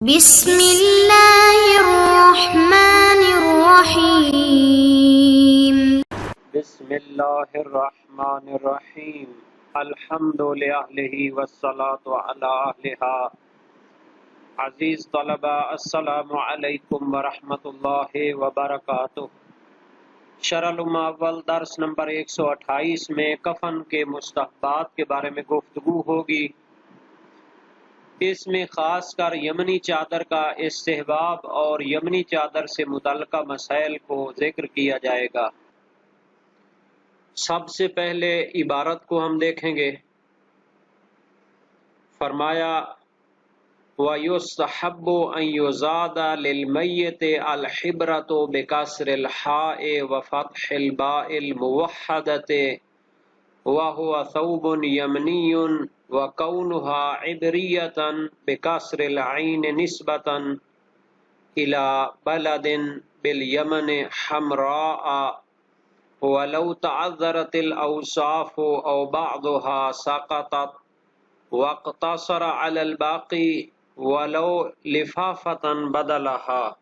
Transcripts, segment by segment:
بسم اللہ الرحمن الرحیم۔ بسم اللہ الرحمن الرحیم۔ الحمد للہ والصلاة علی اہلہا۔ عزیز طلبہ، السلام علیکم ورحمۃ اللہ وبرکاتہ۔ شرح الامہ اول درس نمبر 128 میں کفن کے مستحبات کے بارے میں گفتگو ہوگی۔ اس میں خاص کر یمنی چادر کا استحباب اور یمنی چادر سے متعلقہ مسائل کو ذکر کیا جائے گا۔ سب سے پہلے عبارت کو ہم دیکھیں گے۔ فرمایا وَيُسْتَحَبُّ أَن يُزَادَ لِلْمَيِّتِ الْحِبْرَةُ بِكَسْرِ الْحَاءِ وَفَتْحِ الْبَاءِ الْمُوَحَّدَةِ وَهُوَ ثَوْبٌ يَمْنِيٌّ وَكَوْنُهَا عِبْرِيَّةً بِكَسْرِ الْعَيْنِ نِسْبَةً إِلَى بَلَدٍ بِالْيَمَنِ حَمْرَاءَ وَلَوْ تَعَذَّرَتِ الْأَوْصَافُ أَوْ بَعْضُهَا سَقَطَتْ وَاقْتَصَرَ عَلَى الْبَاقِي وَلَوْ لِفَافَةً بَدَلَهَا۔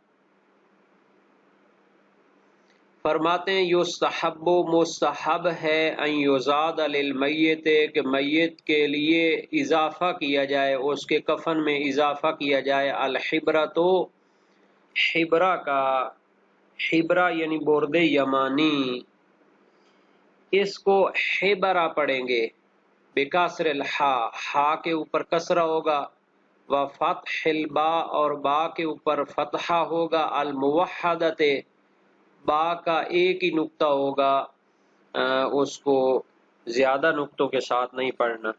فرماتے ہیں یستحب مستحب ہے ان یزاد للمیت کہ میت کے لیے اضافہ کیا جائے، اس کے کفن میں اضافہ کیا جائے، الحبرہ تو حبرہ کا، حبرہ یعنی برد یمانی، اس کو حبرہ پڑھیں گے بکسر الحاء، ہا کے اوپر کسرہ ہوگا، وفتح الباء اور با کے اوپر فتحہ ہوگا، الموحدۃ با کا ایک ہی نقطہ ہوگا، اس کو زیادہ نقطوں کے ساتھ نہیں پڑھنا۔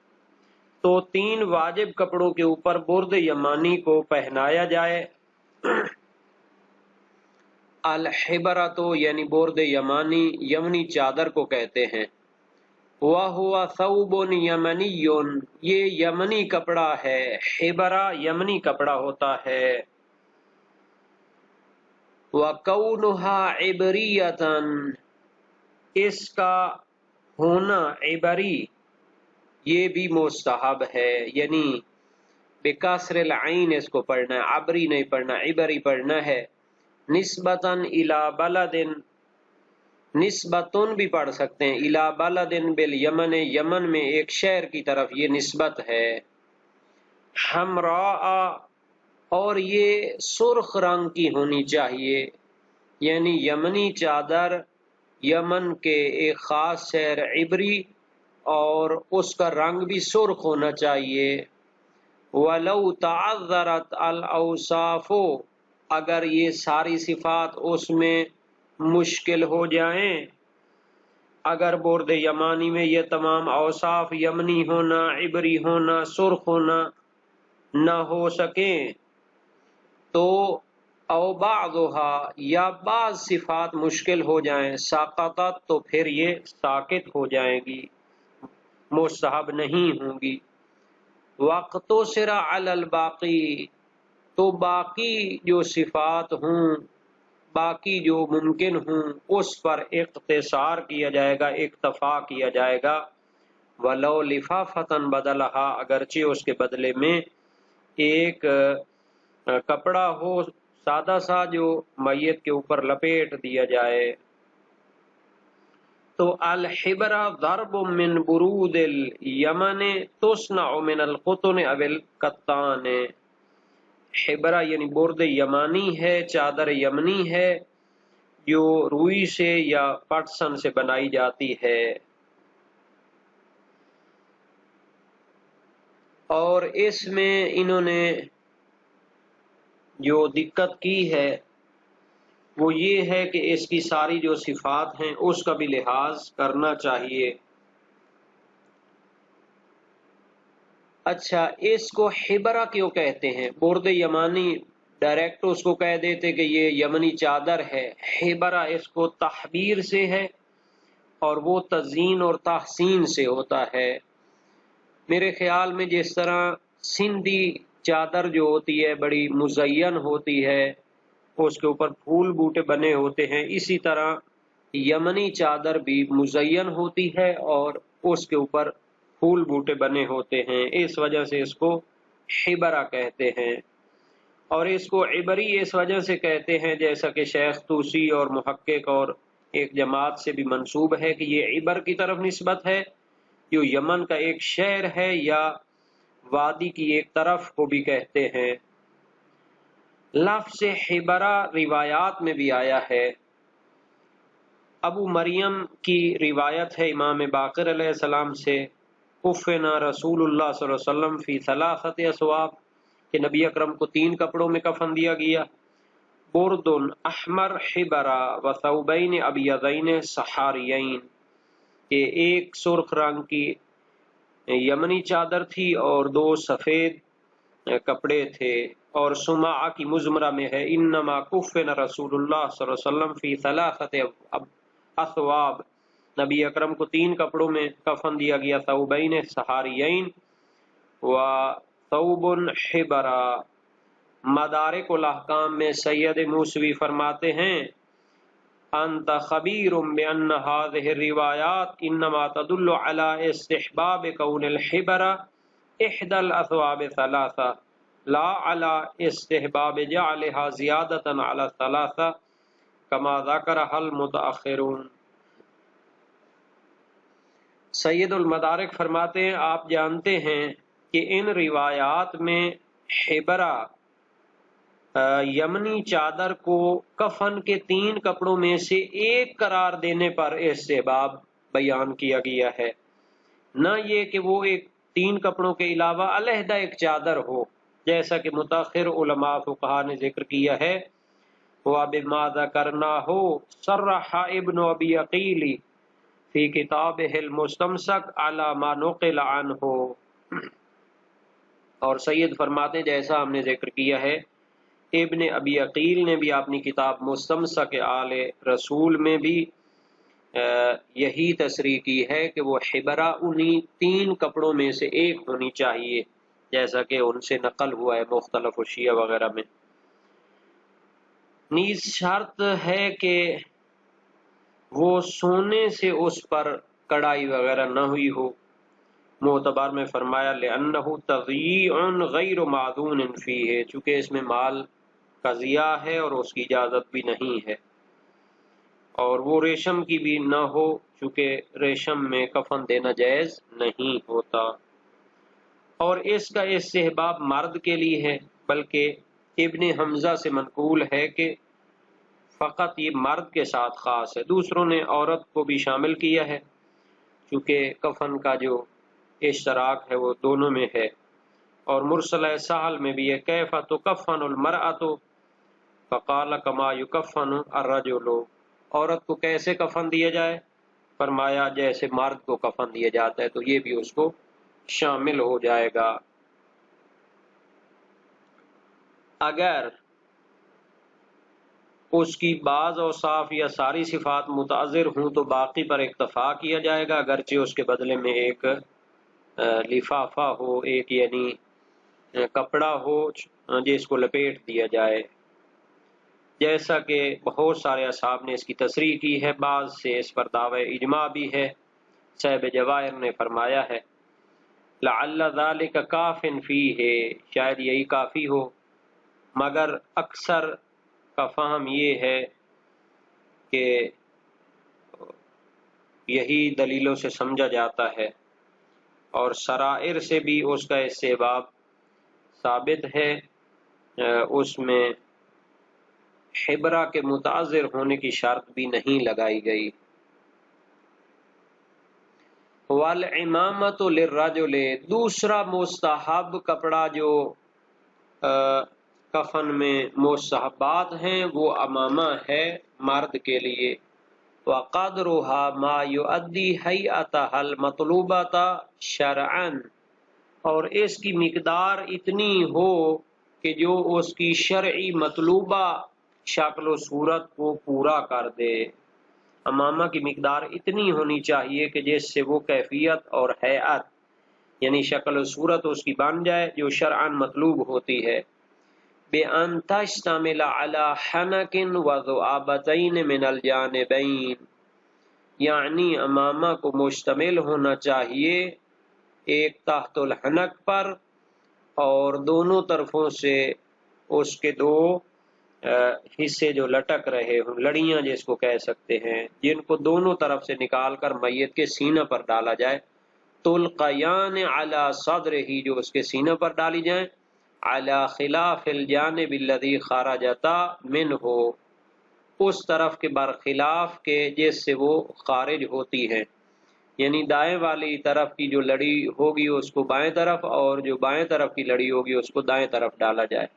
تو 3 واجب کپڑوں کے اوپر برد یمانی کو پہنایا جائے۔ الحبرۃ یعنی برد یمانی، یمنی چادر کو کہتے ہیں۔ وَهُوَ ثَوْبٌ يَمَنِيٌّ یہ یمنی کپڑا ہے، حبرہ یمنی کپڑا ہوتا ہے۔ وَكَوْنُهَا عِبْرِيَّةً اس کا ہونا عبری یہ بھی مستحب ہے، یعنی بکسر العین اس کو پڑھنا ہے، عبری نہیں پڑھنا، عبری پڑھنا ہے۔ نسبتاً الی بلد، نسبتن بھی پڑھ سکتے ہیں، الی بلد بالیمن یمن میں ایک شہر کی طرف یہ نسبت ہے۔ حمراء اور یہ سرخ رنگ کی ہونی چاہیے، یعنی یمنی چادر یمن کے ایک خاص شہر عبری اور اس کا رنگ بھی سرخ ہونا چاہیے۔ وَلَوْ تَعَذَّرَتْ الْأَوْصَافُ اگر یہ ساری صفات اس میں مشکل ہو جائیں، اگر برد یمانی میں یہ تمام اوصاف یمنی ہونا، عبری ہونا، سرخ ہونا نہ ہو سکیں تو او بعضها یا بعض صفات مشکل ہو جائیں، ساقطت تو پھر یہ ساقط ہو جائیں گی، مستحب نہیں ہوں گی۔ وَاقْتُصِرَ عَلَى الْبَاقِي تو باقی جو صفات ہوں، باقی جو ممکن ہوں اس پر اقتصار کیا جائے گا، اکتفا کیا جائے گا۔ وَلَوْ لِفَافَةً بَدَلَهَا اگرچہ اس کے بدلے میں ایک کپڑا ہو سادہ سا جو میت کے اوپر لپیٹ دیا جائے۔ تو الحبرہ ضرب من برود الیمن تصنع من القطن او الکتان، حبرہ یعنی برد یمانی ہے، چادر یمنی ہے جو روئی سے یا پٹسن سے بنائی جاتی ہے۔ اور اس میں انہوں نے جو دقت کی ہے وہ یہ ہے کہ اس کی ساری جو صفات ہیں اس کا بھی لحاظ کرنا چاہیے۔ اچھا، اس کو حبرہ کیوں کہتے ہیں؟ برد یمانی ڈائریکٹ اس کو کہہ دیتے کہ یہ یمنی چادر ہے، حبرہ اس کو تحبیر سے ہے اور وہ تزئین اور تحسین سے ہوتا ہے۔ میرے خیال میں جس طرح سندھی چادر جو ہوتی ہے بڑی مزین ہوتی ہے، اس کے اوپر پھول بوٹے بنے ہوتے ہیں، اسی طرح یمنی چادر بھی مزین ہوتی ہے اور اس کے اوپر پھول بوٹے بنے ہوتے ہیں، اس وجہ سے اس کو حبرہ کہتے ہیں۔ اور اس کو عبری اس وجہ سے کہتے ہیں جیسا کہ شیخ طوسی اور محقق اور ایک جماعت سے بھی منسوب ہے کہ یہ عبر کی طرف نسبت ہے، جو یمن کا ایک شہر ہے یا وادی کی ایک طرف کو بھی کہتے ہیں۔ لفظ حبرہ روایات میں بھی آیا ہے۔ ابو مریم کی روایت ہے امام باقر علیہ السلام سے، کفنا رسول اللہ صلی اللہ علیہ وسلم فی ثلاثۃ اثواب، کہ نبی اکرم کو 3 کپڑوں میں کفن دیا گیا، برد احمر حبرہ و ثوبین ابیضین سحاریین، کہ ایک سرخ رنگ کی یمنی چادر تھی اور 2 سفید کپڑے تھے۔ اور سماع کی مزمرہ میں ہے انما کفن رسول اللہ صلی اللہ علیہ وسلم فی ثلاثۃ اثواب، نبی اکرم کو 3 کپڑوں میں کفن دیا گیا، ثوبین سحاریین و ثوب حبرہ۔ مدارک الاحکام میں سید موسوی فرماتے ہیں انت خبیر بان هذه الروایات انما تدل على استحباب کون الحبرہ احدى الاثواب ثلاثہ لا على استحباب جعلها زیادۃ على الثلاثہ کما ذکرها المتأخرون۔ سید المدارک فرماتے ہیں آپ جانتے ہیں کہ ان روایات میں حبرہ یمنی چادر کو کفن کے 3 کپڑوں میں سے ایک قرار دینے پر استحباب بیان کیا گیا ہے، نہ یہ کہ وہ ایک 3 کپڑوں کے علاوہ علیحدہ ایک چادر ہو، جیسا کہ متاخر علماء فقہا نے ذکر کیا ہے۔ وَبِمَا ذَكَرْنَاهُ صَرَّحَ ابن ابی عقیل فی کتابہ المستمسک علی ما نقل عنہ۔ اور سید فرماتے ہیں جیسا ہم نے ذکر کیا ہے، ابن ابی عقیل نے بھی اپنی کتاب مستمسک آل رسول میں بھی یہی تصریح کی ہے کہ وہ حبرہ انہی 3 کپڑوں میں سے ایک ہونی چاہیے، جیسا کہ ان سے نقل ہوا ہے مختلف شیعہ وغیرہ میں۔ نیز شرط ہے کہ وہ سونے سے اس پر کڑائی وغیرہ نہ ہوئی ہو۔ معتبر میں فرمایا لأنہ تضییع غیر معذون فیہ، چونکہ اس میں مال کا ضیاع ہے اور اس کی اجازت بھی نہیں ہے، اور وہ ریشم کی بھی نہ ہو چونکہ ریشم میں کفن دینا جائز نہیں ہوتا۔ اور اس کا استحباب مرد کے لیے ہے، بلکہ ابن حمزہ سے منقول ہے کہ فقط یہ مرد کے ساتھ خاص ہے، دوسروں نے عورت کو بھی شامل کیا ہے چونکہ کفن کا جو اشتراک ہے وہ دونوں میں ہے۔ اور مرسلہ سہل میں بھی ہے کیف تکفن المرأۃ فقال کما یکفن الرجل، عورت کو کیسے کفن دیا جائے، فرمایا جیسے مرد کو کفن دیا جاتا ہے، تو یہ بھی اس کو شامل ہو جائے گا۔ اگر اس کی بعض اوصاف یا ساری صفات متعذر ہوں تو باقی پر اکتفا کیا جائے گا، اگرچہ اس کے بدلے میں ایک لفافہ ہو، ایک یعنی کپڑا ہو جس کو لپیٹ دیا جائے، جیسا کہ بہت سارے اصحاب نے اس کی تصریح کی ہے، بعض سے اس پر دعوی اجماع بھی ہے۔ صاحب جواہر نے فرمایا ہے لعل ذلک کاف فیہ، شاید یہی کافی ہو، مگر اکثر کا فہم یہ ہے کہ یہی دلیلوں سے سمجھا جاتا ہے، اور سرائر سے بھی اس کا استحباب ثابت ہے، اس میں حبرہ کے متعذر ہونے کی شرط بھی نہیں لگائی گئی۔ والعمامۃ للرجل، دوسرا مستحب کپڑا جو کفن میں مستحبات ہیں وہ عمامہ ہے مرد کے لیے۔ وقدرها ما يؤدي هيئتها المطلوبة شرعا، اور اس کی مقدار اتنی ہو کہ جو اس کی شرعی مطلوبہ شکل و صورت کو پورا کر دے۔ عمامہ کی مقدار اتنی ہونی چاہیے کہ جس سے وہ کیفیت اور ہیئت یعنی شکل و صورت اس کی بن جائے جو شرعاً مطلوب ہوتی ہے۔ بِأَن تَشْتَمِلَ عَلَى حَنَكٍ وَذُعَابَتَيْنِ مِنَ الْجَانِبَيْنِ، یعنی عمامہ کو مشتمل ہونا چاہیے ایک تحت الحنک پر اور دونوں طرفوں سے اس کے دو حصے جو لٹک رہے ہوں، لڑیاں جس کو کہہ سکتے ہیں، جن کو دونوں طرف سے نکال کر میت کے سینہ پر ڈالا جائے، تلقیان علی صدرہ، جو اس کے سینہ پر ڈالی جائیں، علی خلاف الجانب الذی خرجت منہ، اس طرف کے برخلاف کے جس سے وہ خارج ہوتی ہیں، یعنی دائیں والی طرف کی جو لڑی ہوگی اس کو بائیں طرف، اور جو بائیں طرف کی لڑی ہوگی اس کو دائیں طرف ڈالا جائے۔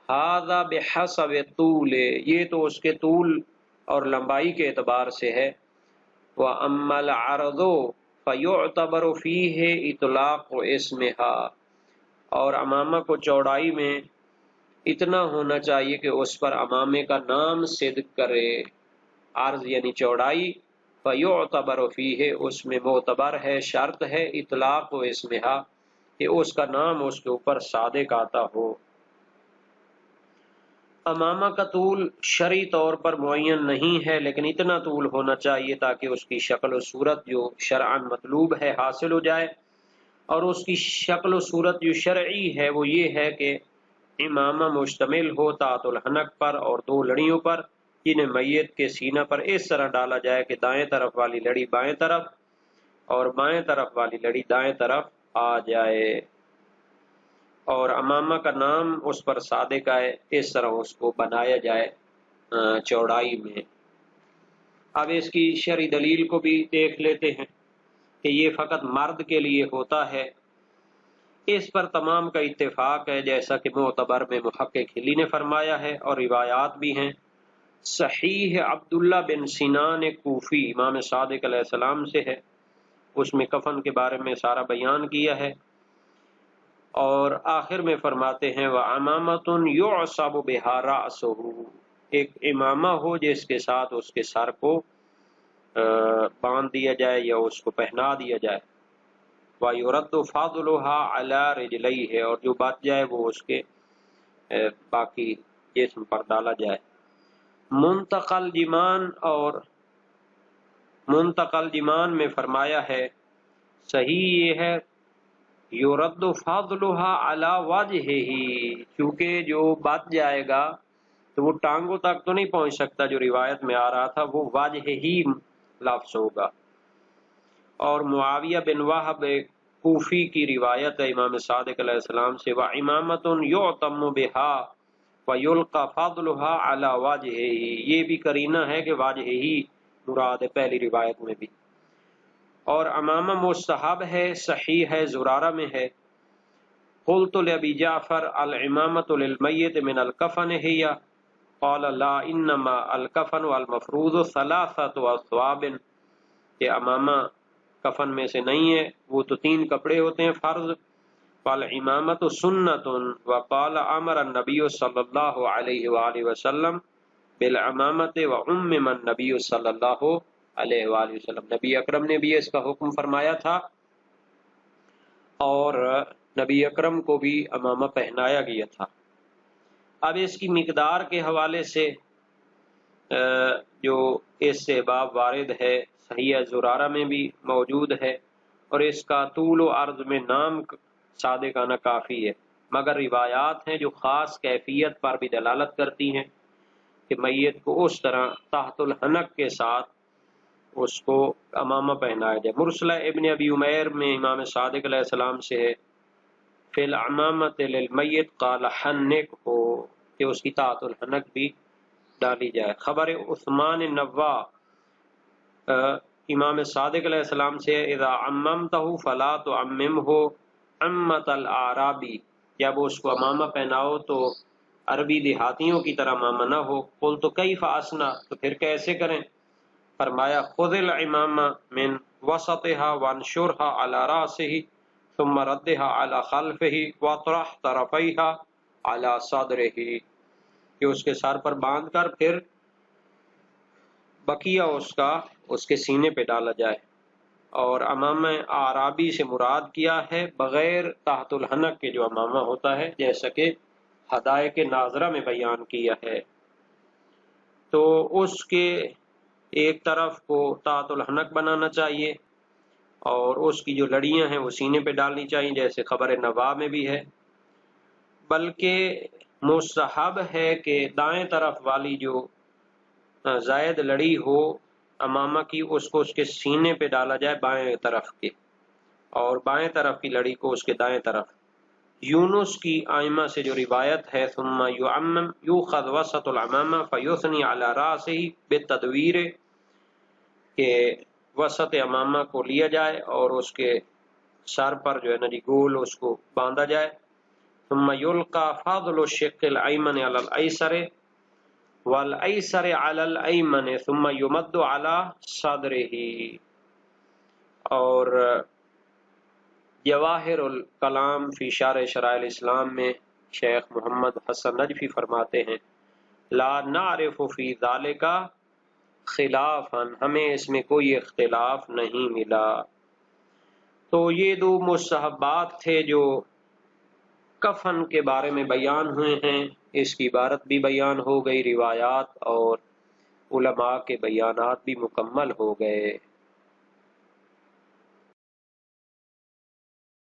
ھذا بحسب طول، یہ تو اس کے طول اور لمبائی کے اعتبار سے ہے۔ وَأَمَّا الْعَرْضُ فَيُعْتَبَرُ فِيهِ اطلاق اسمها، اور امامہ کو چوڑائی میں اتنا ہونا چاہیے کہ اس پر امامے کا نام صدق کرے، عرض یعنی چوڑائی، فَيُعْتَبَرُ فِيهِ اس میں معتبر ہے، شرط ہے اطلاق اسمها کہ اس کا نام اس کے اوپر صادق آتا ہو۔ امامہ کا طول شرعی طور پر معین نہیں ہے، لیکن اتنا طول ہونا چاہیے تاکہ اس کی شکل و صورت جو شرعاً مطلوب ہے حاصل ہو جائے، اور اس کی شکل و صورت جو شرعی ہے وہ یہ ہے کہ امامہ مشتمل ہو تحت الحنک پر اور دو لڑیوں پر، جنہیں میت کے سینہ پر اس طرح ڈالا جائے کہ دائیں طرف والی لڑی بائیں طرف اور بائیں طرف والی لڑی دائیں طرف آ جائے، اور امامہ کا نام اس پر صادق آئے، اس طرح اس کو بنایا جائے چوڑائی میں۔ اب اس کی شرعی دلیل کو بھی دیکھ لیتے ہیں کہ یہ فقط مرد کے لیے ہوتا ہے۔ اس پر تمام کا اتفاق ہے، جیسا کہ معتبر میں محقق حلی نے فرمایا ہے، اور روایات بھی ہیں۔ صحیح عبداللہ بن سنان کوفی امام صادق علیہ السلام سے ہے، اس میں کفن کے بارے میں سارا بیان کیا ہے، اور آخر میں فرماتے ہیں وَعَمَامَةٌ يُعْصَبُ بِهَا رَأْسُهُ، ایک امامہ ہو جس کے ساتھ اس کے سر کو باندھ دیا جائے یا اس کو پہنا دیا جائے، وَيُرَدُّ فَضْلُهَا عَلَى رِجْلَيْهِ، اور جو بچ جائے وہ اس کے باقی جسم پر ڈالا جائے۔ منتقل جمان، اور منتقل جمان میں فرمایا ہے صحیح یہ ہے یورد فضلها علی وجہہ، چونکہ جو بچ جائے گا تو وہ ٹانگوں تک تو نہیں پہنچ سکتا، جو روایت میں آ رہا تھا وہ وجہ ہی لفظ ہوگا۔ اور معاویہ بن وہب کوفی کی روایت ہے امام صادق علیہ السلام سے وَإِمَامَةٌ يُعْتَمُّ بِهَا وَيُلْقَى فَضْلُهَا عَلَى وَجْهِهِ، یہ بھی قرینہ ہے کہ وجہ ہی مراد ہے پہلی روایت میں بھی۔ اور امامہ مستحب ہے، صحیح ہے، زرارہ میں ہے۔ قلت لأبی جعفر الامامۃ للمیت من الکفن ہی، قال لا انما الکفن والمفروض ثلاثۃ اثواب، کہ امامہ کفن میں سے نہیں ہے، وہ تو 3 کپڑے ہوتے ہیں فرض، والامامۃ سنۃ، وقال امر النبی صلی اللہ علیہ وآلہ وسلم بالامامۃ وعمم النبی صلی اللہ علیہ وآلہ وسلم، نبی اکرم نے بھی اس کا حکم فرمایا تھا، اور نبی اکرم کو بھی امامہ پہنایا گیا تھا۔ اب اس کی مقدار کے حوالے سے جو اس سے باب وارد ہے صحیح زرارہ میں بھی موجود ہے، اور اس کا طول و عرض میں نام صادقانہ کافی ہے، مگر روایات ہیں جو خاص کیفیت پر بھی دلالت کرتی ہیں کہ میت کو اس طرح تحت الحنک کے ساتھ اس کو امامہ پہنایا جائے۔ مرسلہ ابن ابی عمیر میں امام صادق علیہ السلام سے ہے فی الامامۃ للمیت قال حنک ہو، کہ اس کی تحت الحنک بھی ڈالی جائے۔ خبر عثمان نوا امام صادق علیہ السلام سے اذا عممتہ فلا تعممہ عمۃ الاعرابی، جب اس کو امامہ پہناؤ تو عربی دیہاتیوں کی طرح امامہ نہ ہو۔ قلت کیف اصنع، تو پھر کیسے کریں؟ فرمایا خذ الامامہ من وسطها وانشرها على راسه ثم ردها على خلفه واطرح طرفيها على صدره، کہ اس کے سر پر باندھ کر پھر بقیہ اس کے سینے پہ ڈالا جائے۔ اور امامہ اعرابی سے مراد کیا ہے بغیر تحت الحنک کے جو امامہ ہوتا ہے، جیسا کہ حدائق ناظرہ میں بیان کیا ہے، تو اس کے ایک طرف کو تحت الحنک بنانا چاہیے، اور اس کی جو لڑیاں ہیں وہ سینے پہ ڈالنی چاہیے، جیسے خبر نوا میں بھی ہے۔ بلکہ مستحب ہے کہ دائیں طرف والی جو زائد لڑی ہو امامہ کی، اس کو اس کے سینے پہ ڈالا جائے بائیں طرف کے، اور بائیں طرف کی لڑی کو اس کے دائیں طرف۔ یونس کی آئمہ سے جو روایت ہے ثم یعمم یوخذ وسط العمامہ فیثنی علی راسہ بالتدویر، کہ وسط امامہ کو لیا جائے اور اس کے سر پر جو ہے نا جی گول اس کو باندھا جائے۔ ثم یلقى فضل الشق الایمن علی الایسر والایسر علی الایمن ثم یمد علی صدرہ۔ اور جواہر الکلام فی شرح شرائع الاسلام میں شیخ محمد حسن نجفی فرماتے ہیں لا نعرف فی ذالک خلافا، ہمیں اس میں کوئی اختلاف نہیں ملا۔ تو یہ دو مستحبات تھے جو کفن کے بارے میں بیان ہوئے ہیں، اس کی عبارت بھی بیان ہو گئی، روایات اور علماء کے بیانات بھی مکمل ہو گئے۔